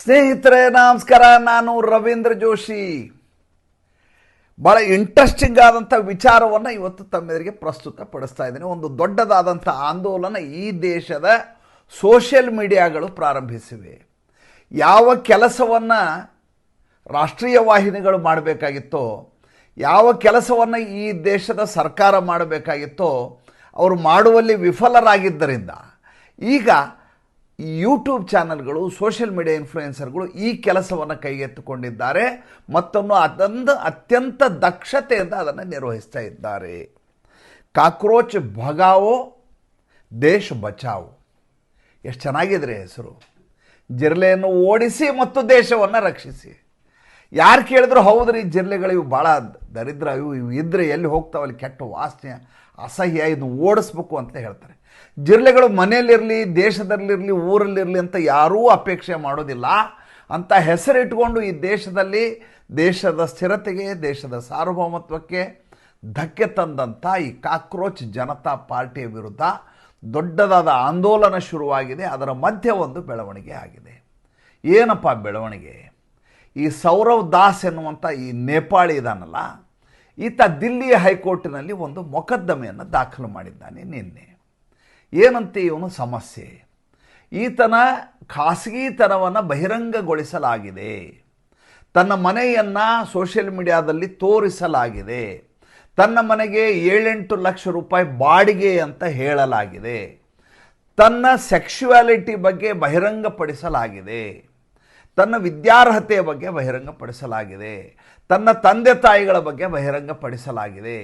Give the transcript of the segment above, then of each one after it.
ಸ್ನೇಹಿತರೆ ನಮಸ್ಕಾರ, ನಾನು ರವೀಂದ್ರ ಜೋಶಿ. ಭಾಳ ಇಂಟ್ರೆಸ್ಟಿಂಗ್ ಆದಂಥ ವಿಚಾರವನ್ನು ಇವತ್ತು ತಮ್ಮೆದುರಿಗೆ ಪ್ರಸ್ತುತಪಡಿಸ್ತಾ ಇದ್ದೀನಿ. ಒಂದು ದೊಡ್ಡದಾದಂಥ ಆಂದೋಲನ ಈ ದೇಶದ ಸೋಷಿಯಲ್ ಮೀಡಿಯಾಗಳು ಪ್ರಾರಂಭಿಸಿವೆ. ಯಾವ ಕೆಲಸವನ್ನು ರಾಷ್ಟ್ರೀಯ ವಾಹಿನಿಗಳು ಮಾಡಬೇಕಾಗಿತ್ತೋ, ಯಾವ ಕೆಲಸವನ್ನು ಈ ದೇಶದ ಸರ್ಕಾರ ಮಾಡಬೇಕಾಗಿತ್ತೋ ಅವರು ಮಾಡುವಲ್ಲಿ ವಿಫಲರಾಗಿದ್ದರಿಂದ ಈಗ ಯೂಟ್ಯೂಬ್ ಚಾನಲ್ಗಳು, ಸೋಷಿಯಲ್ ಮೀಡಿಯಾ ಇನ್ಫ್ಲೂಯೆನ್ಸರ್ಗಳು ಈ ಕೆಲಸವನ್ನು ಕೈಗೆತ್ತಿಕೊಂಡಿದ್ದಾರೆ. ಮತ್ತೊಂದು ಅದೊಂದು ಅತ್ಯಂತ ದಕ್ಷತೆಯಿಂದ ಅದನ್ನು ನಿರ್ವಹಿಸ್ತಾ ಇದ್ದಾರೆ. ಕಾಕ್ರೋಚ್ ಭಗಾವೋ ದೇಶ್ ಬಚಾವೋ, ಎಷ್ಟು ಚೆನ್ನಾಗಿದ್ರೆ ಹೆಸರು. ಜಿರಳೆಯನ್ನು ಓಡಿಸಿ ಮತ್ತು ದೇಶವನ್ನು ರಕ್ಷಿಸಿ. ಯಾರು ಕೇಳಿದ್ರು ಹೌದ್ರಿ, ಜಿರಳೆಗಳು ಇವು ಭಾಳ ದರಿದ್ರ, ಇವು ಇದ್ದರೆ ಎಲ್ಲಿ ಹೋಗ್ತಾವಲ್ಲಿ ಕೆಟ್ಟ ವಾಸನೆ, ಅಸಹ್ಯ, ಇದು ಓಡಿಸ್ಬೇಕು ಅಂತ ಹೇಳ್ತಾರೆ. ಜಿರಳೆಗಳು ಮನೆಯಲ್ಲಿರಲಿ, ದೇಶದಲ್ಲಿರಲಿ, ಊರಲ್ಲಿರಲಿ ಅಂತ ಯಾರೂ ಅಪೇಕ್ಷೆ ಮಾಡೋದಿಲ್ಲ ಅಂತ ಹೆಸರಿಟ್ಕೊಂಡು ಈ ದೇಶದಲ್ಲಿ ದೇಶದ ಸ್ಥಿರತೆಗೆ, ದೇಶದ ಸಾರ್ವಭೌಮತ್ವಕ್ಕೆ ಧಕ್ಕೆ ತಂದಂಥ ಈ ಕಾಕ್ರೋಚ್ ಜನತಾ ಪಾರ್ಟಿಯ ವಿರುದ್ಧ ದೊಡ್ಡದಾದ ಆಂದೋಲನ ಶುರುವಾಗಿದೆ. ಅದರ ಮಧ್ಯೆ ಒಂದು ಬೆಳವಣಿಗೆ ಆಗಿದೆ. ಏನಪ್ಪ ಬೆಳವಣಿಗೆ? ಈ ಸೌರವ್ ದಾಸ್ ಎನ್ನುವಂಥ ಈ ನೇಪಾಳಿ ಇದಾನಲ್ಲ, ಈತ ದಿಲ್ಲಿಯ ಹೈಕೋರ್ಟಿನಲ್ಲಿ ಒಂದು ಮೊಕದ್ದಮೆಯನ್ನು ದಾಖಲು ಮಾಡಿದ್ದಾನೆ ನಿನ್ನೆ. ಏನಂತೆ ಇವನು ಸಮಸ್ಯೆ? ಈತನ ಖಾಸಗಿತನವನ್ನು ಬಹಿರಂಗಗೊಳಿಸಲಾಗಿದೆ, ತನ್ನ ಮನೆಯನ್ನು ಸೋಷಿಯಲ್ ಮೀಡಿಯಾದಲ್ಲಿ ತೋರಿಸಲಾಗಿದೆ, ತನ್ನ ಮನೆಗೆ 7-8 ಲಕ್ಷ ರೂಪಾಯಿ ಬಾಡಿಗೆ ಅಂತ ಹೇಳಲಾಗಿದೆ, ತನ್ನ ಸೆಕ್ಸುವಾಲಿಟಿ ಬಗ್ಗೆ ಬಹಿರಂಗಪಡಿಸಲಾಗಿದೆ, ತನ್ನ ವಿದ್ಯಾರ್ಹತೆಯ ಬಗ್ಗೆ ಬಹಿರಂಗಪಡಿಸಲಾಗಿದೆ, ತನ್ನ ತಂದೆ ತಾಯಿಗಳ ಬಗ್ಗೆ ಬಹಿರಂಗಪಡಿಸಲಾಗಿದೆ.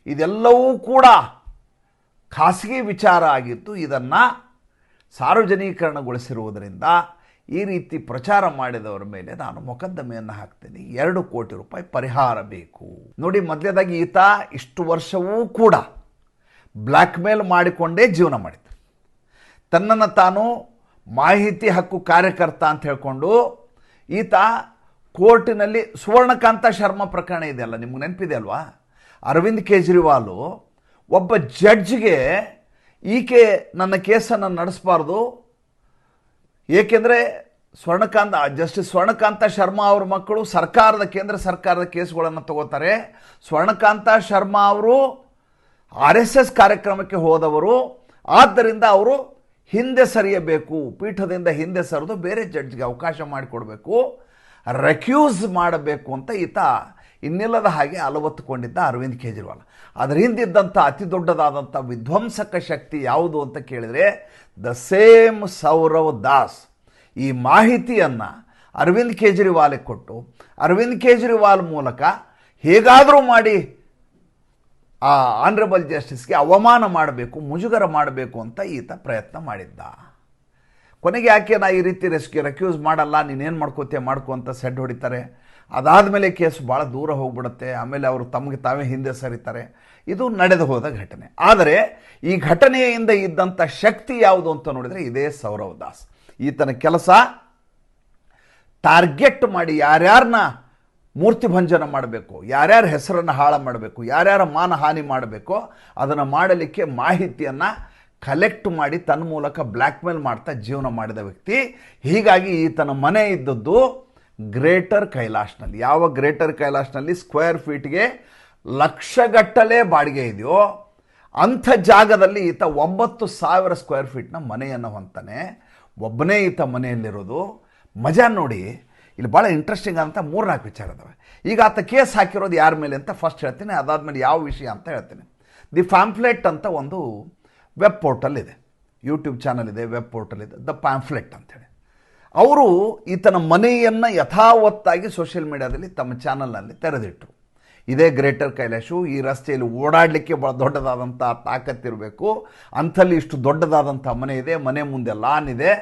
ಇದೆಲ್ಲವೂ ಕೂಡ ಖಾಸಗಿ ವಿಚಾರ ಆಗಿತ್ತು. ಇದನ್ನು ಸಾರ್ವಜನಿಕರಣಗೊಳಿಸಿರುವುದರಿಂದ ಈ ರೀತಿ ಪ್ರಚಾರ ಮಾಡಿದವರ ಮೇಲೆ ನಾನು ಮೊಕದ್ದಮೆಯನ್ನು ಹಾಕ್ತೀನಿ. 2 ಕೋಟಿ ರೂಪಾಯಿ ಪರಿಹಾರ ಬೇಕು. ನೋಡಿ, ಮೊದಲೇದಾಗಿ ಈತ ಇಷ್ಟು ವರ್ಷವೂ ಕೂಡ ಬ್ಲ್ಯಾಕ್ ಮೇಲ್ ಮಾಡಿಕೊಂಡೇ ಜೀವನ ಮಾಡಿದ್ದ. ತನ್ನನ್ನು ತಾನು ಮಾಹಿತಿ ಹಕ್ಕು ಕಾರ್ಯಕರ್ತ ಅಂತ ಹೇಳ್ಕೊಂಡು ಈತ ಕೋರ್ಟಿನಲ್ಲಿ ಸುವರ್ಣಕಾಂತ ಶರ್ಮಾ ಪ್ರಕರಣ ಇದೆಯಲ್ಲ, ನಿಮ್ಗೆ ನೆನಪಿದೆ ಅಲ್ವಾ? ಅರವಿಂದ್ ಕೇಜ್ರಿವಾಲು ಒಬ್ಬ ಜಡ್ಜ್ಗೆ ಈಕೆ ನನ್ನ ಕೇಸನ್ನು ನಡೆಸಬಾರ್ದು, ಏಕೆಂದರೆ ಜಸ್ಟಿಸ್ ಸ್ವರ್ಣಕಾಂತ ಶರ್ಮಾ ಅವ್ರ ಮಕ್ಕಳು ಕೇಂದ್ರ ಸರ್ಕಾರದ ಕೇಸುಗಳನ್ನು ತಗೋತಾರೆ. ಸ್ವರ್ಣಕಾಂತ ಶರ್ಮಾ ಅವರು RSS ಕಾರ್ಯಕ್ರಮಕ್ಕೆ ಹೋದವರು, ಆದ್ದರಿಂದ ಅವರು ಹಿಂದೆ ಸರಿಯಬೇಕು, ಪೀಠದಿಂದ ಹಿಂದೆ ಸರಿದು ಬೇರೆ ಜಡ್ಜ್ಗೆ ಅವಕಾಶ ಮಾಡಿಕೊಡ್ಬೇಕು, ರೆಕ್ಯೂಸ್ ಮಾಡಬೇಕು ಅಂತ ಈತ ಇನ್ನಿಲ್ಲದ ಹಾಗೆ ಅಲವತ್ತುಕೊಂಡಿದ್ದ ಅರವಿಂದ್ ಕೇಜ್ರಿವಾಲ್. ಅದರ ಹಿಂದಿದ್ದಂಥ ಅತಿ ದೊಡ್ಡದಾದಂಥ ವಿಧ್ವಂಸಕ ಶಕ್ತಿ ಯಾವುದು ಅಂತ ಕೇಳಿದರೆ ದ ಸೇಮ್ ಸೌರವ್ ದಾಸ್. ಈ ಮಾಹಿತಿಯನ್ನು ಅರವಿಂದ್ ಕೇಜ್ರಿವಾಲ್ಗೆ ಕೊಟ್ಟು ಅರವಿಂದ್ ಕೇಜ್ರಿವಾಲ್ ಮೂಲಕ ಹೇಗಾದರೂ ಮಾಡಿ ಆ ಆನರಬಲ್ ಜಸ್ಟಿಸ್ಗೆ ಅವಮಾನ ಮಾಡಬೇಕು, ಮುಜುಗರ ಮಾಡಬೇಕು ಅಂತ ಈತ ಪ್ರಯತ್ನ ಮಾಡಿದ್ದ. ಕೊನೆಗೆ ಯಾಕೆ ನಾ ಈ ರೀತಿ ರೆಕ್ಯೂಸ್ ಮಾಡಲ್ಲ, ನೀನೇನು ಮಾಡ್ಕೋ ಅಂತ ಸೆಡ್ ಹೊಡಿತಾರೆ. ಅದಾದಮೇಲೆ ಕೇಸು ಭಾಳ ದೂರ ಹೋಗ್ಬಿಡುತ್ತೆ. ಆಮೇಲೆ ಅವರು ತಮಗೆ ತಾವೇ ಹಿಂದೆ ಸರಿತಾರೆ. ಇದು ನಡೆದು ಹೋದ ಘಟನೆ. ಆದರೆ ಈ ಘಟನೆಯಿಂದ ಇದ್ದಂಥ ಶಕ್ತಿ ಯಾವುದು ಅಂತ ನೋಡಿದರೆ ಇದೇ ಸೌರವ್ ದಾಸ್. ಈತನ ಕೆಲಸ ಟಾರ್ಗೆಟ್ ಮಾಡಿ ಯಾರ್ಯಾರನ್ನ ಮೂರ್ತಿ ಭಂಜನ ಮಾಡಬೇಕು, ಯಾರ್ಯಾರ ಹೆಸರನ್ನು ಹಾಳು ಮಾಡಬೇಕು, ಯಾರ್ಯಾರ ಮಾನಹಾನಿ ಮಾಡಬೇಕೋ ಅದನ್ನು ಮಾಡಲಿಕ್ಕೆ ಮಾಹಿತಿಯನ್ನು ಕಲೆಕ್ಟ್ ಮಾಡಿ ತನ್ನ ಮೂಲಕ ಬ್ಲ್ಯಾಕ್ ಮೇಲ್ ಮಾಡ್ತಾ ಜೀವನ ಮಾಡಿದ ವ್ಯಕ್ತಿ. ಹೀಗಾಗಿ ಈತನ ಮನೆ ಇದ್ದದ್ದು ಗ್ರೇಟರ್ ಕೈಲಾಶ್ನಲ್ಲಿ. ಯಾವ ಗ್ರೇಟರ್ ಕೈಲಾಶ್ನಲ್ಲಿ ಸ್ಕ್ವೇರ್ ಫೀಟ್ಗೆ ಲಕ್ಷಗಟ್ಟಲೆ ಬಾಡಿಗೆ ಇದೆಯೋ ಅಂಥ ಜಾಗದಲ್ಲಿ ಈತ 9,000 ಸ್ಕ್ವೇರ್ ಫೀಟ್ನ ಮನೆಯನ್ನು ಹೊಂತಾನೆ. ಒಬ್ಬನೇ ಈತ ಮನೆಯಲ್ಲಿರೋದು. ಮಜಾ ನೋಡಿ, ಇಲ್ಲಿ ಭಾಳ ಇಂಟ್ರೆಸ್ಟಿಂಗ್ ಅಂತ 3-4 ವಿಚಾರ ಇದ್ದಾವೆ. ಈಗ ಆತ ಕೇಸ್ ಹಾಕಿರೋದು ಯಾರ ಮೇಲೆ ಅಂತ ಫಸ್ಟ್ ಹೇಳ್ತೀನಿ, ಅದಾದಮೇಲೆ ಯಾವ ವಿಷಯ ಅಂತ ಹೇಳ್ತೀನಿ. ದಿ ಪ್ಯಾಂಫ್ಲೆಟ್ ಅಂತ ಒಂದು ವೆಬ್ ಪೋರ್ಟಲ್ ಇದೆ, ಯೂಟ್ಯೂಬ್ ಚಾನಲ್ ಇದೆ, ವೆಬ್ ಪೋರ್ಟಲ್ ಇದೆ, ದ ಪ್ಯಾಂಫ್ಲೆಟ್ ಅಂತೇಳಿ. ಅವರು ಈತನ ಮನೆಯನ್ನು ಯಥಾವತ್ತಾಗಿ ಸೋಷಿಯಲ್ ಮೀಡಿಯಾದಲ್ಲಿ ತಮ್ಮ ಚಾನಲ್ನಲ್ಲಿ ತೆರೆದಿಟ್ಟರು. ಇದೇ ಗ್ರೇಟರ್ ಕೈಲಾಶು, ಈ ರಸ್ತೆಯಲ್ಲಿ ಓಡಾಡಲಿಕ್ಕೆ ಭಾಳ ದೊಡ್ಡದಾದಂಥ ತಾಕತ್ತಿರಬೇಕು, ಅಂಥಲ್ಲಿ ಇಷ್ಟು ದೊಡ್ಡದಾದಂಥ ಮನೆ ಇದೆ, ಮನೆ ಮುಂದೆ ಲಾನ್ ಇದೆ,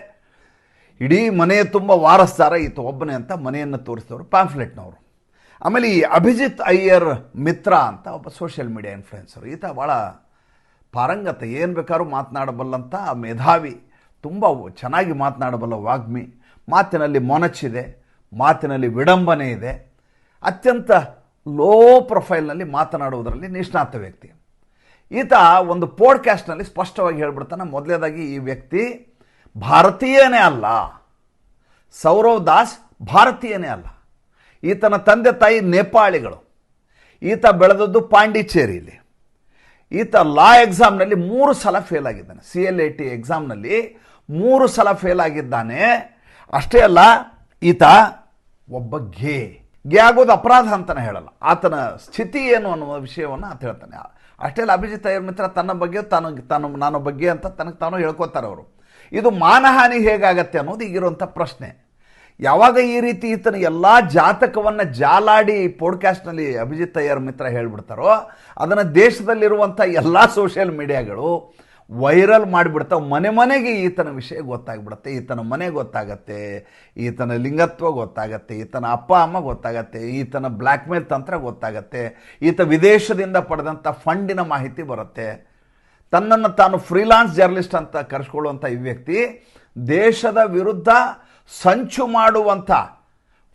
ಇಡೀ ಮನೆ ತುಂಬ ವಾರಸ್ದಾರ ಈತ ಒಬ್ಬನೇ ಅಂತ ಮನೆಯನ್ನು ತೋರಿಸಿದವರು ಪ್ಯಾಂಫ್ಲೆಟ್ನವರು. ಆಮೇಲೆ ಈ ಅಭಿಜಿತ್ ಅಯ್ಯರ್ ಮಿತ್ರ ಅಂತ ಒಬ್ಬ ಸೋಷಿಯಲ್ ಮೀಡಿಯಾ ಇನ್ಫ್ಲುಯೆನ್ಸರ್. ಈತ ಭಾಳ ಪಾರಂಗತ, ಏನು ಬೇಕಾದ್ರೂ ಮಾತನಾಡಬಲ್ಲಂಥ ಮೇಧಾವಿ, ತುಂಬ ಚೆನ್ನಾಗಿ ಮಾತನಾಡಬಲ್ಲ ವಾಗ್ಮಿ. ಮಾತಿನಲ್ಲಿ ಮೊನಚಿದೆ, ಮಾತಿನಲ್ಲಿ ವಿಡಂಬನೆ ಇದೆ, ಅತ್ಯಂತ ಲೋ ಪ್ರೊಫೈಲ್ನಲ್ಲಿ ಮಾತನಾಡುವುದರಲ್ಲಿ ನಿಷ್ಣಾತ ವ್ಯಕ್ತಿ. ಈತ ಒಂದು ಪಾಡ್ಕಾಸ್ಟ್ನಲ್ಲಿ ಸ್ಪಷ್ಟವಾಗಿ ಹೇಳ್ಬಿಡ್ತಾನೆ, ಮೊದಲನೇದಾಗಿ ಈ ವ್ಯಕ್ತಿ ಭಾರತೀಯನೇ ಅಲ್ಲ, ಸೌರವ್ ದಾಸ್ ಭಾರತೀಯನೇ ಅಲ್ಲ, ಈತನ ತಂದೆ ತಾಯಿ ನೇಪಾಳಿಗಳು. ಈತ ಬೆಳೆದದ್ದು ಪಾಂಡಿಚೇರಿಯಲ್ಲಿ. ಈತ ಲಾ ಎಕ್ಸಾಮ್ನಲ್ಲಿ 3 ಸಲ ಫೇಲ್ ಆಗಿದ್ದಾನೆ. CLAT ಎಕ್ಸಾಮ್ನಲ್ಲಿ 3 ಸಲ ಫೇಲ್ ಆಗಿದ್ದಾನೆ. ಅಷ್ಟೇ ಅಲ್ಲ, ಈತ ಒಬ್ಬ ಘೇ ಆಗೋದು ಅಪರಾಧ ಅಂತಲೇ ಹೇಳಲ್ಲ. ಆತನ ಸ್ಥಿತಿ ಏನು ಅನ್ನುವ ವಿಷಯವನ್ನು ಆತ ಹೇಳ್ತಾನೆ. ಅಷ್ಟೇ ಅಲ್ಲ, ಅಭಿಜಿತ್ ಅಯ್ಯರ್ ಮಿತ್ರ ತನ್ನ ಬಗ್ಗೆ ನಾನು ಬಗ್ಗೆ ಅಂತ ತನಗೆ ತಾನು ಹೇಳ್ಕೊತಾರೆ ಅವರು. ಇದು ಮಾನಹಾನಿ ಹೇಗಾಗತ್ತೆ ಅನ್ನೋದು ಈಗಿರುವಂಥ ಪ್ರಶ್ನೆ. ಯಾವಾಗ ಈ ರೀತಿ ಈತನ ಎಲ್ಲ ಜಾತಕವನ್ನು ಜಾಲಾಡಿ ಪಾಡ್ಕಾಸ್ಟ್ನಲ್ಲಿ ಅಭಿಜಿತ್ ಅಯ್ಯರ್ ಮಿತ್ರ ಹೇಳ್ಬಿಡ್ತಾರೋ, ಅದನ್ನು ದೇಶದಲ್ಲಿರುವಂಥ ಎಲ್ಲ ಸೋಷಿಯಲ್ ಮೀಡಿಯಾಗಳು ವೈರಲ್ ಮಾಡಿಬಿಡ್ತಾವೆ. ಮನೆಗೆ ಈತನ ವಿಷಯ ಗೊತ್ತಾಗ್ಬಿಡುತ್ತೆ. ಈತನ ಮನೆ ಗೊತ್ತಾಗತ್ತೆ, ಈತನ ಲಿಂಗತ್ವ ಗೊತ್ತಾಗತ್ತೆ, ಈತನ ಅಪ್ಪ ಅಮ್ಮ ಗೊತ್ತಾಗತ್ತೆ, ಈತನ ಬ್ಲ್ಯಾಕ್ ಮೇಲ್ ತಂತ್ರ ಗೊತ್ತಾಗತ್ತೆ, ಈತ ವಿದೇಶದಿಂದ ಪಡೆದಂಥ ಫಂಡಿನ ಮಾಹಿತಿ ಬರುತ್ತೆ. ತನ್ನನ್ನು ತಾನು ಫ್ರೀಲಾನ್ಸ್ ಜರ್ನಲಿಸ್ಟ್ ಅಂತ ಕರೆಸ್ಕೊಳ್ಳುವಂಥ ಈ ವ್ಯಕ್ತಿ ದೇಶದ ವಿರುದ್ಧ ಸಂಚು ಮಾಡುವಂಥ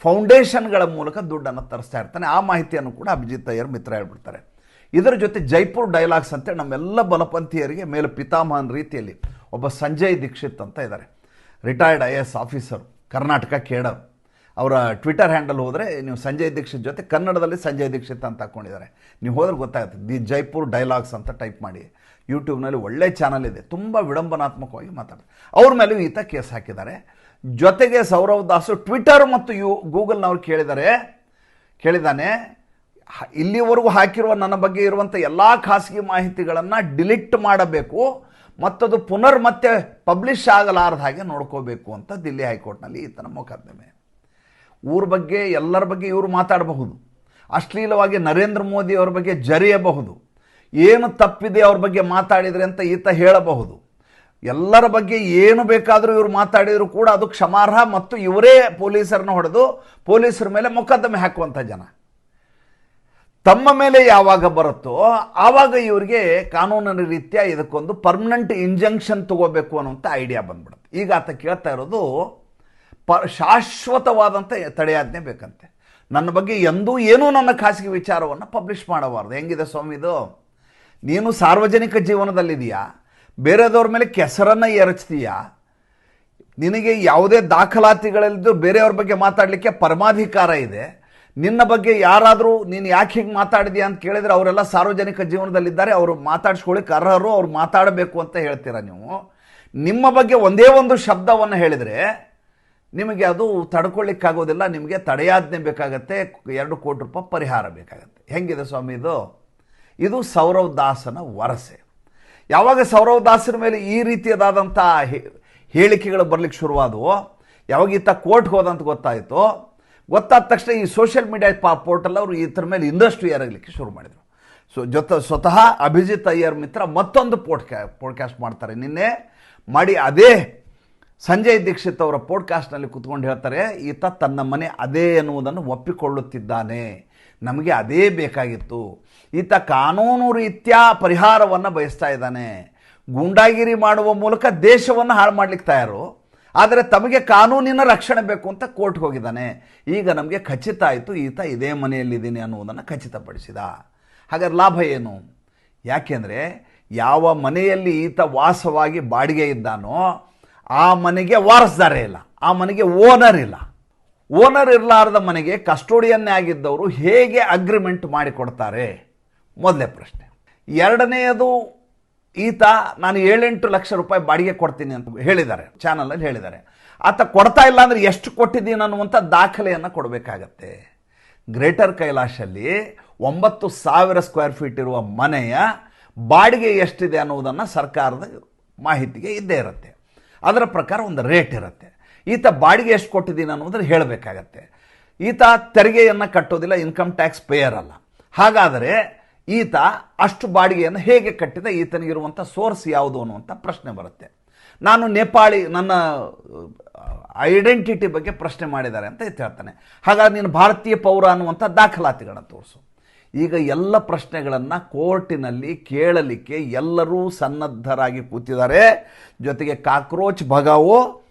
ಫೌಂಡೇಶನ್ಗಳ ಮೂಲಕ ದುಡ್ಡನ್ನು ತರಿಸ್ತಾ ಇರ್ತಾನೆ. ಆ ಮಾಹಿತಿಯನ್ನು ಕೂಡ ಅಭಿಜಿತ್ ಅಯ್ಯರ್ ಮಿತ್ರ ಹೇಳ್ಬಿಡ್ತಾರೆ. ಇದರ ಜೊತೆ ಜೈಪುರ್ ಡೈಲಾಗ್ಸ್ ಅಂತೇಳಿ ನಮ್ಮೆಲ್ಲ ಬಲಪಂಥೀಯರಿಗೆ ಮೇಲೆ ಪಿತಾಮಹನ ರೀತಿಯಲ್ಲಿ ಒಬ್ಬ ಸಂಜಯ್ ದೀಕ್ಷಿತ್ ಅಂತ ಇದ್ದಾರೆ, retired IAS officer, Karnataka cadre. ಅವರ ಟ್ವಿಟರ್ ಹ್ಯಾಂಡಲ್ ಹೋದರೆ ನೀವು ಸಂಜಯ್ ದೀಕ್ಷಿತ್ ಜೊತೆ ಕನ್ನಡದಲ್ಲಿ ಸಂಜಯ್ ದೀಕ್ಷಿತ್ ಅಂತ ಹಾಕ್ಕೊಂಡಿದ್ದಾರೆ. ನೀವು ಹೋದ್ರೆ ಗೊತ್ತಾಗುತ್ತೆ. ದಿ ಜೈಪುರ್ ಡೈಲಾಗ್ಸ್ ಅಂತ ಟೈಪ್ ಮಾಡಿ. ಯೂಟ್ಯೂಬ್ನಲ್ಲಿ ಒಳ್ಳೆ ಚಾನಲ್ ಇದೆ, ತುಂಬ ವಿಡಂಬನಾತ್ಮಕವಾಗಿ ಮಾತಾಡ್ತಾರೆ. ಅವ್ರ ಮೇಲೂ ಈತ ಕೇಸ್ ಹಾಕಿದ್ದಾರೆ. ಜೊತೆಗೆ ಸೌರವ್ ದಾಸು ಟ್ವಿಟರ್ ಮತ್ತು ಗೂಗಲ್ನವ್ರು ಕೇಳಿದ್ದಾನೆ, ಇಲ್ಲಿವರೆಗೂ ಹಾಕಿರುವ ನನ್ನ ಬಗ್ಗೆ ಇರುವಂಥ ಎಲ್ಲ ಖಾಸಗಿ ಮಾಹಿತಿಗಳನ್ನು ಡಿಲೀಟ್ ಮಾಡಬೇಕು ಮತ್ತದು ಮತ್ತೆ ಪಬ್ಲಿಷ್ ಆಗಲಾರದ ಹಾಗೆ ನೋಡ್ಕೋಬೇಕು ಅಂತ ದಿಲ್ಲಿ ಹೈಕೋರ್ಟ್ನಲ್ಲಿ ಈತನ ಮೊಕದ್ದಮೆ. ಊರ ಬಗ್ಗೆ ಎಲ್ಲರ ಬಗ್ಗೆ ಇವರು ಮಾತಾಡಬಹುದು, ಅಶ್ಲೀಲವಾಗಿ ನರೇಂದ್ರ ಮೋದಿ ಅವ್ರ ಬಗ್ಗೆ ಜರಿಯಬಹುದು, ಏನು ತಪ್ಪಿದೆ ಅವ್ರ ಬಗ್ಗೆ ಮಾತಾಡಿದರೆ ಅಂತ ಈತ ಹೇಳಬಹುದು. ಎಲ್ಲರ ಬಗ್ಗೆ ಏನು ಬೇಕಾದರೂ ಇವರು ಮಾತಾಡಿದರೂ ಕೂಡ ಅದು ಕ್ಷಮಾರ್ಹ ಮತ್ತು ಇವರೇ ಪೊಲೀಸರನ್ನ ಹೊಡೆದು ಪೊಲೀಸರ ಮೇಲೆ ಮೊಕದ್ದಮೆ ಹಾಕುವಂಥ ಜನ. ತಮ್ಮ ಮೇಲೆ ಯಾವಾಗ ಬರುತ್ತೋ ಆವಾಗ ಇವರಿಗೆ ಕಾನೂನಿನ ರೀತ್ಯ ಇದಕ್ಕೊಂದು ಪರ್ಮನೆಂಟ್ ಇಂಜಂಕ್ಷನ್ ತಗೋಬೇಕು ಅನ್ನುವಂಥ ಐಡಿಯಾ ಬಂದ್ಬಿಡುತ್ತೆ. ಈಗ ಆತ ಕೇಳ್ತಾ ಇರೋದು ಶಾಶ್ವತವಾದಂಥ ತಡೆಯಾಜ್ಞೆ ಬೇಕಂತೆ. ನನ್ನ ಬಗ್ಗೆ ಎಂದೂ ಏನೂ ನನ್ನ ಖಾಸಗಿ ವಿಚಾರವನ್ನು ಪಬ್ಲಿಷ್ ಮಾಡಬಾರ್ದು. ಹೆಂಗಿದೆ ಸ್ವಾಮಿ ಇದು? ನೀನು ಸಾರ್ವಜನಿಕ ಜೀವನದಲ್ಲಿದೆಯಾ, ಬೇರೆದವ್ರ ಮೇಲೆ ಕೆಸರನ್ನು ಎರಚ್ತೀಯಾ, ನಿನಗೆ ಯಾವುದೇ ದಾಖಲಾತಿಗಳಿದ್ದು ಬೇರೆಯವ್ರ ಬಗ್ಗೆ ಮಾತಾಡಲಿಕ್ಕೆ ಪರಮಾಧಿಕಾರ ಇದೆ. ನಿನ್ನ ಬಗ್ಗೆ ಯಾರಾದರೂ ನೀನು ಯಾಕೆ ಹಿಂಗೆ ಮಾತಾಡಿದ್ಯಾ ಅಂತ ಕೇಳಿದರೆ ಅವರೆಲ್ಲ ಸಾರ್ವಜನಿಕ ಜೀವನದಲ್ಲಿದ್ದಾರೆ, ಅವರು ಮಾತಾಡಿಸ್ಕೊಳ್ಳಿಕ್ಕೆ ಅರ್ಹರು, ಅವ್ರು ಮಾತಾಡಬೇಕು ಅಂತ ಹೇಳ್ತೀರಾ ನೀವು. ನಿಮ್ಮ ಬಗ್ಗೆ ಒಂದೇ ಒಂದು ಶಬ್ದವನ್ನು ಹೇಳಿದರೆ ನಿಮಗೆ ಅದು ತಡ್ಕೊಳ್ಳಿಕ್ಕಾಗೋದಿಲ್ಲ, ನಿಮಗೆ ತಡೆಯಾಜ್ಞೆ ಬೇಕಾಗತ್ತೆ, 2 ಕೋಟಿ ರೂಪಾಯಿ ಪರಿಹಾರ ಬೇಕಾಗತ್ತೆ. ಹೆಂಗಿದೆ ಸ್ವಾಮಿ ಇದು? ಇದು ಸೌರವ್ ದಾಸನ ವರಸೆ. ಯಾವಾಗ ಸೌರವ್ ದಾಸರ ಮೇಲೆ ಈ ರೀತಿಯದಾದಂಥ ಹೇಳಿಕೆಗಳು ಬರಲಿಕ್ಕೆ ಶುರುವಾದವು, ಯಾವಾಗ ಈತ ಕೋರ್ಟ್ಗೆ ಹೋದಂತ ಗೊತ್ತಾದ ತಕ್ಷಣ ಈ ಸೋಷಿಯಲ್ ಮೀಡಿಯಾ ಪೋರ್ಟಲ್ ಅವರು ಈತರ ಮೇಲೆ ಇಂಡಸ್ಟ್ರಿ ಏರಾಗಲಿಕ್ಕೆ ಶುರು ಮಾಡಿದರು. ಸ್ವತಃ ಅಭಿಜಿತ್ ಅಯ್ಯರ್ ಮಿತ್ರ ಮತ್ತೊಂದು ಪಾಡ್ಕಾಸ್ಟ್ ಮಾಡ್ತಾರೆ. ನಿನ್ನೆ ಮಾಡಿ ಅದೇ ಸಂಜಯ್ ದೀಕ್ಷಿತ್ ಅವರ ಪಾಡ್ಕಾಸ್ಟ್ನಲ್ಲಿ ಕೂತ್ಕೊಂಡು ಹೇಳ್ತಾರೆ, ಈತ ತನ್ನ ಮನೆ ಅದೇ ಎನ್ನುವುದನ್ನು ಒಪ್ಪಿಕೊಳ್ಳುತ್ತಿದ್ದಾನೆ, ನಮಗೆ ಅದೇ ಬೇಕಾಗಿತ್ತು. ಈತ ಕಾನೂನು ರೀತ್ಯ ಪರಿಹಾರವನ್ನು ಬಯಸ್ತಾ ಇದ್ದಾನೆ, ಗೂಂಡಾಗಿರಿ ಮಾಡುವ ಮೂಲಕ ದೇಶವನ್ನು ಹಾಳು ಮಾಡಲಿಕ್ಕೆ ತಯಾರು, ಆದರೆ ತಮಗೆ ಕಾನೂನಿನ ರಕ್ಷಣೆ ಬೇಕು ಅಂತ ಕೋರ್ಟ್ಗೆ ಹೋಗಿದ್ದಾನೆ. ಈಗ ನಮಗೆ ಖಚಿತ ಆಯಿತು ಈತ ಇದೇ ಮನೆಯಲ್ಲಿದ್ದೀನಿ ಅನ್ನುವುದನ್ನು ಖಚಿತಪಡಿಸಿದ. ಹಾಗಾದ್ರೆ ಲಾಭ ಏನು? ಯಾಕೆಂದರೆ ಯಾವ ಮನೆಯಲ್ಲಿ ಈತ ವಾಸವಾಗಿ ಬಾಡಿಗೆ ಇದ್ದಾನೋ ಆ ಮನೆಗೆ ವಾರಸ್ದಾರ ಇಲ್ಲ, ಆ ಮನೆಗೆ ಓನರ್ ಇಲ್ಲ. ಓನರ್ ಇರಲಾರದ ಮನೆಗೆ ಕಸ್ಟೋಡಿಯನ್ನೇ ಆಗಿದ್ದವರು ಹೇಗೆ ಅಗ್ರಿಮೆಂಟ್ ಮಾಡಿಕೊಡ್ತಾರೆ? ಮೊದಲೇ ಪ್ರಶ್ನೆ. ಎರಡನೆಯದು, ಈತ ನಾನು 7-8 ಲಕ್ಷ ರೂಪಾಯಿ ಬಾಡಿಗೆ ಕೊಡ್ತೀನಿ ಅಂತ ಹೇಳಿದ್ದಾರೆ, ಚಾನಲಲ್ಲಿ ಹೇಳಿದ್ದಾರೆ. ಆತ ಕೊಡ್ತಾ ಇಲ್ಲ ಅಂದರೆ ಎಷ್ಟು ಕೊಟ್ಟಿದ್ದೀನಿ ಅನ್ನುವಂಥ ದಾಖಲೆಯನ್ನು ಕೊಡಬೇಕಾಗತ್ತೆ. ಗ್ರೇಟರ್ ಕೈಲಾಶಲ್ಲಿ 9,000 ಸ್ಕ್ವೇರ್ ಫೀಟ್ ಇರುವ ಮನೆಯ ಬಾಡಿಗೆ ಎಷ್ಟಿದೆ ಅನ್ನೋದನ್ನು ಸರ್ಕಾರದ ಮಾಹಿತಿಗೆ ಇದ್ದೇ ಇರುತ್ತೆ. ಅದರ ಪ್ರಕಾರ ಒಂದು ರೇಟ್ ಇರುತ್ತೆ. ಈತ ಬಾಡಿಗೆ ಎಷ್ಟು ಕೊಟ್ಟಿದ್ದೀನಿ ಅನ್ನೋದನ್ನು ಹೇಳಬೇಕಾಗತ್ತೆ. ಈತ ತೆರಿಗೆಯನ್ನು ಕಟ್ಟೋದಿಲ್ಲ, ಇನ್ಕಮ್ ಟ್ಯಾಕ್ಸ್ ಪೇಯರ್ ಅಲ್ಲ. ಹಾಗಾದರೆ ಈತ ಅಷ್ಟು ಬಾಡಿಗೆಯನ್ನು ಹೇಗೆ ಕಟ್ಟಿದ? ಈತನಿಗಿರುವಂಥ ಸೋರ್ಸ್ ಯಾವುದು ಅನ್ನುವಂಥ ಪ್ರಶ್ನೆ ಬರುತ್ತೆ. ನಾನು ನೇಪಾಳಿ, ನನ್ನ ಐಡೆಂಟಿಟಿ ಬಗ್ಗೆ ಪ್ರಶ್ನೆ ಮಾಡಿದ್ದಾರೆ ಅಂತ ಹೇಳ್ತಾನೆ. ಹಾಗಾಗಿ ನೀನು ಭಾರತೀಯ ಪೌರ ಅನ್ನುವಂಥ ದಾಖಲಾತಿಗಳನ್ನು ತೋರಿಸು. ಈಗ ಎಲ್ಲ ಪ್ರಶ್ನೆಗಳನ್ನು ಕೋರ್ಟಿನಲ್ಲಿ ಕೇಳಲಿಕ್ಕೆ ಎಲ್ಲರೂ ಸನ್ನದ್ಧರಾಗಿ ಕೂತಿದ್ದಾರೆ. ಜೊತೆಗೆ ಕಾಕ್ರೋಚ್ ಭಗಾವೋ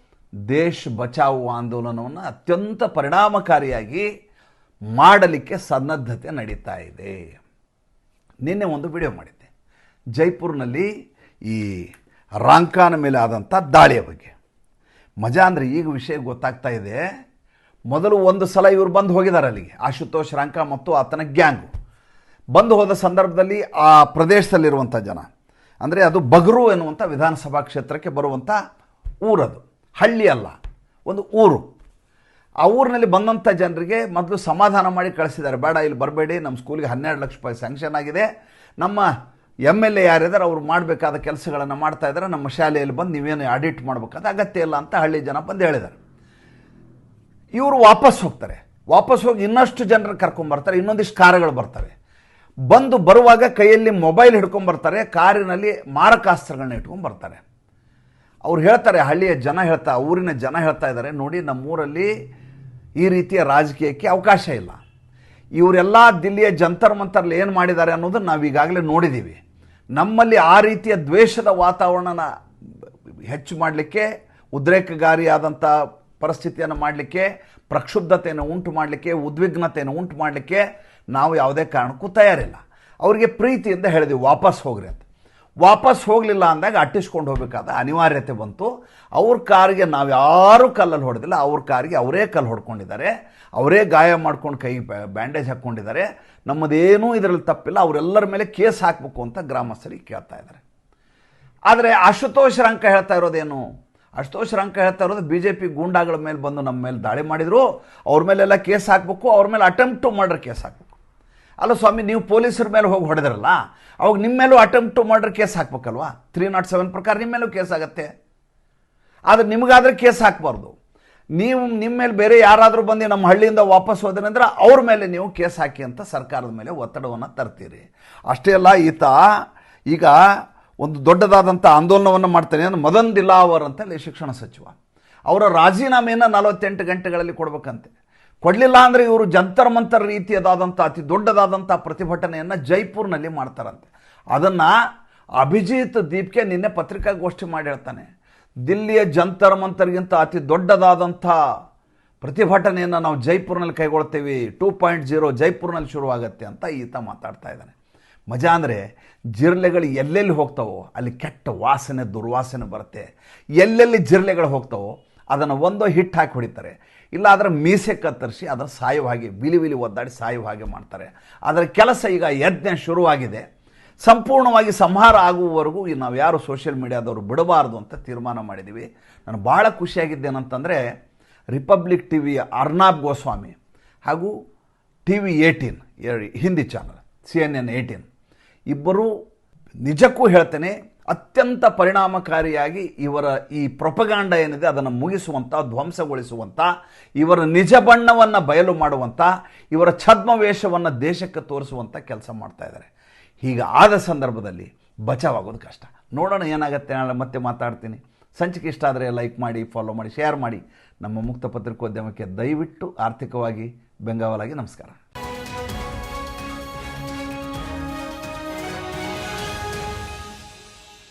ದೇಶ್ ಬಚಾವೋ ಆಂದೋಲನವನ್ನು ಅತ್ಯಂತ ಪರಿಣಾಮಕಾರಿಯಾಗಿ ಮಾಡಲಿಕ್ಕೆ ಸನ್ನದ್ಧತೆ ನಡೀತಾ ಇದೆ. ನಿನ್ನೆ ಒಂದು ವಿಡಿಯೋ ಮಾಡಿದ್ದೆ ಜೈಪುರ್ನಲ್ಲಿ ಈ ರಾಂಕಾನ ಮೇಲೆ ಆದಂಥ ದಾಳಿಯ ಬಗ್ಗೆ. ಮಜಾ ಅಂದರೆ ಈಗ ವಿಷಯ ಗೊತ್ತಾಗ್ತಾ ಇದೆ. ಮೊದಲು ಒಂದು ಸಲ ಇವರು ಬಂದು ಹೋಗಿದ್ದಾರೆ ಅಲ್ಲಿಗೆ, ಆಶುತೋಷ್ ರಾಂಕ ಮತ್ತು ಆತನ ಗ್ಯಾಂಗು ಬಂದು ಹೋದ ಸಂದರ್ಭದಲ್ಲಿ ಆ ಪ್ರದೇಶದಲ್ಲಿರುವಂಥ ಜನ, ಅಂದರೆ ಅದು ಬಗರು ಎನ್ನುವಂಥ ವಿಧಾನಸಭಾ ಕ್ಷೇತ್ರಕ್ಕೆ ಬರುವಂಥ ಊರದು, ಹಳ್ಳಿ ಅಲ್ಲ, ಒಂದು ಊರು. ಆ ಊರಿನಲ್ಲಿ ಬಂದಂಥ ಜನರಿಗೆ ಮೊದಲು ಸಮಾಧಾನ ಮಾಡಿ ಕಳಿಸಿದ್ದಾರೆ, ಬೇಡ ಇಲ್ಲಿ ಬರಬೇಡಿ, ನಮ್ಮ ಸ್ಕೂಲಿಗೆ 12 ಲಕ್ಷ ರೂಪಾಯಿ ಸ್ಯಾಂಕ್ಷನ್ ಆಗಿದೆ, ನಮ್ಮ MLA ಯಾರಿದ್ದಾರೆ ಅವರು ಮಾಡಬೇಕಾದ ಕೆಲಸಗಳನ್ನು ಮಾಡ್ತಾ ಇದ್ದಾರೆ, ನಮ್ಮ ಶಾಲೆಯಲ್ಲಿ ಬಂದು ನೀವೇನು ಆಡಿಟ್ ಮಾಡಬೇಕಾದ ಅಗತ್ಯ ಇಲ್ಲ ಅಂತ ಹಳ್ಳಿ ಜನ ಬಂದು ಹೇಳಿದ್ದಾರೆ. ಇವರು ವಾಪಸ್ ಹೋಗ್ತಾರೆ. ವಾಪಸ್ ಹೋಗಿ ಇನ್ನಷ್ಟು ಜನರನ್ನು ಕರ್ಕೊಂಬರ್ತಾರೆ, ಇನ್ನೊಂದಿಷ್ಟು ಕಾರುಗಳು ಬರ್ತವೆ. ಬರುವಾಗ ಕೈಯಲ್ಲಿ ಮೊಬೈಲ್ ಹಿಡ್ಕೊಂಬರ್ತಾರೆ, ಕಾರಿನಲ್ಲಿ ಮಾರಕಾಸ್ತ್ರಗಳನ್ನ ಇಟ್ಕೊಂಡು ಬರ್ತಾರೆ. ಅವ್ರು ಹೇಳ್ತಾರೆ, ಹಳ್ಳಿಯ ಜನ ಊರಿನ ಜನ ಹೇಳ್ತಾ ಇದ್ದಾರೆ, ನೋಡಿ ನಮ್ಮೂರಲ್ಲಿ ಈ ರೀತಿಯ ರಾಜಕೀಯಕ್ಕೆ ಅವಕಾಶ ಇಲ್ಲ. ಇವರೆಲ್ಲ ದಿಲ್ಲಿಯ ಜಂತರ್ ಮಂತರ್ಲಿ ಏನು ಮಾಡಿದ್ದಾರೆ ಅನ್ನೋದನ್ನು ನಾವು ಈಗಾಗಲೇ ನೋಡಿದ್ದೀವಿ. ನಮ್ಮಲ್ಲಿ ಆ ರೀತಿಯ ದ್ವೇಷದ ವಾತಾವರಣನ ಹೆಚ್ಚು ಮಾಡಲಿಕ್ಕೆ, ಉದ್ರೇಕಗಾರಿಯಾದಂಥ ಪರಿಸ್ಥಿತಿಯನ್ನು ಮಾಡಲಿಕ್ಕೆ, ಪ್ರಕ್ಷುಬ್ಧತೆಯನ್ನು ಉಂಟು ಮಾಡಲಿಕ್ಕೆ, ಉದ್ವಿಗ್ನತೆಯನ್ನು ಉಂಟು ಮಾಡಲಿಕ್ಕೆ ನಾವು ಯಾವುದೇ ಕಾರಣಕ್ಕೂ ತಯಾರಿಲ್ಲ. ಅವರಿಗೆ ಪ್ರೀತಿಯಿಂದ ಹೇಳಿದ್ವಿ ವಾಪಸ್ ಹೋಗ್ರಿ ಅಂತ. ವಾಪಸ್ ಹೋಗಲಿಲ್ಲ ಅಂದಾಗ ಅಟ್ಟಿಸ್ಕೊಂಡು ಹೋಗಬೇಕಾದ ಅನಿವಾರ್ಯತೆ ಬಂತು. ಅವ್ರ ಕಾರಿಗೆ ನಾವು ಯಾರೂ ಕಲ್ಲಲ್ಲಿ ಹೊಡೆದಿಲ್ಲ, ಅವ್ರ ಕಾರಿಗೆ ಅವರೇ ಕಲ್ಲು ಹೊಡ್ಕೊಂಡಿದ್ದಾರೆ, ಅವರೇ ಗಾಯ ಮಾಡ್ಕೊಂಡು ಕೈ ಬ್ಯಾಂಡೇಜ್ ಹಾಕ್ಕೊಂಡಿದ್ದಾರೆ. ನಮ್ಮದೇನೂ ಇದರಲ್ಲಿ ತಪ್ಪಿಲ್ಲ, ಅವರೆಲ್ಲರ ಮೇಲೆ ಕೇಸ್ ಹಾಕಬೇಕು ಅಂತ ಗ್ರಾಮಸ್ಥರಿಗೆ ಕೇಳ್ತಾ ಇದ್ದಾರೆ. ಆದರೆ ಆಶುತೋಷ್ ರಾಂಕ ಹೇಳ್ತಾ ಇರೋದೇನು? ಆಶುತೋಷ್ ರಾಂಕ ಹೇಳ್ತಾ ಇರೋದು BJP ಗೂಂಡಾಗಳ ಮೇಲೆ ಬಂದು ನಮ್ಮ ಮೇಲೆ ದಾಳಿ ಮಾಡಿದರು, ಅವ್ರ ಮೇಲೆಲ್ಲ ಕೇಸ್ ಹಾಕಬೇಕು, ಅವ್ರ ಮೇಲೆ ಅಟೆಂಪ್ಟ್ ಟು ಮರ್ಡರ್ ಕೇಸ್ ಹಾಕಬೇಕು. ಅಲ್ಲ ಸ್ವಾಮಿ, ನೀವು ಪೊಲೀಸರ ಮೇಲೆ ಹೋಗಿ ಹೊಡೆದ್ರಲ್ಲ, ಅವಾಗ ನಿಮ್ಮ ಮೇಲೂ ಅಟೆಂಪ್ಟ್ ಟು ಮರ್ಡರ್ ಕೇಸ್ ಹಾಕಬೇಕಲ್ವಾ? 307 ಪ್ರಕಾರ ನಿಮ್ಮ ಮೇಲೂ ಕೇಸ್ ಆಗುತ್ತೆ. ಆದರೆ ನಿಮಗಾದ್ರೆ ಕೇಸ್ ಹಾಕಬಾರ್ದು. ನಿಮ್ಮ ಮೇಲೆ ಬೇರೆ ಯಾರಾದರೂ ಬಂದು ನಮ್ಮ ಹಳ್ಳಿಯಿಂದ ವಾಪಸ್ ಹೋದ್ರಂದ್ರೆ ಅವ್ರ ಮೇಲೆ ನೀವು ಕೇಸ್ ಹಾಕಿ ಅಂತ ಸರ್ಕಾರದ ಮೇಲೆ ಒತ್ತಡವನ್ನು ತರ್ತೀರಿ. ಅಷ್ಟೇ ಅಲ್ಲ, ಈತ ಈಗ ಒಂದು ದೊಡ್ಡದಾದಂಥ ಆಂದೋಲನವನ್ನು ಮಾಡ್ತಾನೆ. ಅಂದರೆ ಮದನ್ ದಿಲಾವರ್ ಅಂತೇಳಿ ಶಿಕ್ಷಣ ಸಚಿವ, ಅವರ ರಾಜೀನಾಮೆಯನ್ನು 48 ಗಂಟೆಗಳಲ್ಲಿ ಕೊಡಬೇಕಂತೆ. ಕೊಡಲಿಲ್ಲ ಅಂದರೆ ಇವರು ಜಂತರ್ ಮಂತರ್ ರೀತಿಯದಾದಂಥ ಅತಿ ದೊಡ್ಡದಾದಂಥ ಪ್ರತಿಭಟನೆಯನ್ನು ಜೈಪುರ್ನಲ್ಲಿ ಮಾಡ್ತಾರಂತೆ. ಅದನ್ನು ಅಭಿಜಿತ್ ದೀಪ್ಗೆ ನಿನ್ನೆ ಪತ್ರಿಕಾಗೋಷ್ಠಿ ಮಾಡಿ ಹೇಳ್ತಾನೆ, ದಿಲ್ಲಿಯ ಜಂತರ್ ಮಂತರ್ಗಿಂತ ಅತಿ ದೊಡ್ಡದಾದಂಥ ಪ್ರತಿಭಟನೆಯನ್ನು ನಾವು ಜೈಪುರ್ನಲ್ಲಿ ಕೈಗೊಳ್ತೇವೆ, 2.0 ಜೈಪುರ್ನಲ್ಲಿ ಶುರುವಾಗತ್ತೆ ಅಂತ ಈತ ಮಾತಾಡ್ತಾ ಇದ್ದಾನೆ. ಮಜಾ ಅಂದರೆ ಜಿರಳೆಗಳು ಎಲ್ಲೆಲ್ಲಿ ಹೋಗ್ತಾವೋ ಅಲ್ಲಿ ಕೆಟ್ಟ ವಾಸನೆ ದುರ್ವಾಸನೆ ಬರುತ್ತೆ. ಎಲ್ಲೆಲ್ಲಿ ಜಿರಳೆಗಳು ಹೋಗ್ತಾವೋ ಅದನ್ನು ಒಂದೋ ಹಿಟ್ಟು ಹಾಕಿ ಹೊಡಿತಾರೆ, ಇಲ್ಲ ಅದರ ಮೀಸೆ ಕತ್ತರಿಸಿ ಅದರ ಸಾಯುವ ಹಾಗೆ ವಿಲಿ ಒದ್ದಾಡಿ ಸಾಯುವ ಹಾಗೆ ಮಾಡ್ತಾರೆ. ಅದರ ಕೆಲಸ ಈಗ ಯಜ್ಞ ಶುರುವಾಗಿದೆ. ಸಂಪೂರ್ಣವಾಗಿ ಸಂಹಾರ ಆಗುವವರೆಗೂ ನಾವು ಯಾರು ಸೋಷಿಯಲ್ ಮೀಡಿಯಾದವರು ಬಿಡಬಾರ್ದು ಅಂತ ತೀರ್ಮಾನ ಮಾಡಿದ್ದೀವಿ. ನಾನು ಭಾಳ ಖುಷಿಯಾಗಿದ್ದೇನಂತಂದರೆ, ರಿಪಬ್ಲಿಕ್ ಟಿವಿಯ ಅರ್ನಾಬ್ ಗೋಸ್ವಾಮಿ ಹಾಗೂ TV18 ಹಿಂದಿ ಚಾನಲ್ CNN 18 ಇಬ್ಬರು ನಿಜಕ್ಕೂ ಹೇಳ್ತೇನೆ ಅತ್ಯಂತ ಪರಿಣಾಮಕಾರಿಯಾಗಿ ಇವರ ಈ ಪ್ರೊಪಗಾಂಡ ಏನಿದೆ ಅದನ್ನು ಮುಗಿಸುವಂಥ, ಧ್ವಂಸಗೊಳಿಸುವಂಥ, ಇವರ ನಿಜ ಬಣ್ಣವನ್ನು ಬಯಲು ಮಾಡುವಂಥ, ಇವರ ಛದ್ಮವೇಷವನ್ನು ದೇಶಕ್ಕೆ ತೋರಿಸುವಂಥ ಕೆಲಸ ಮಾಡ್ತಾ ಇದ್ದಾರೆ. ಹೀಗೆ ಆದ ಸಂದರ್ಭದಲ್ಲಿ ಬಚಾವಾಗೋದು ಕಷ್ಟ. ನೋಡೋಣ ಏನಾಗುತ್ತೆ, ನಾಳೆ ಮತ್ತೆ ಮಾತಾಡ್ತೀನಿ. ಸಂಚಿಕೆ ಇಷ್ಟ ಆದರೆ ಲೈಕ್ ಮಾಡಿ, ಫಾಲೋ ಮಾಡಿ, ಶೇರ್ ಮಾಡಿ. ನಮ್ಮ ಮುಕ್ತ ಪತ್ರಿಕೋದ್ಯಮಕ್ಕೆ ದಯವಿಟ್ಟು ಆರ್ಥಿಕವಾಗಿ ಬೆಂಗಾವಲಾಗಿ. ನಮಸ್ಕಾರ.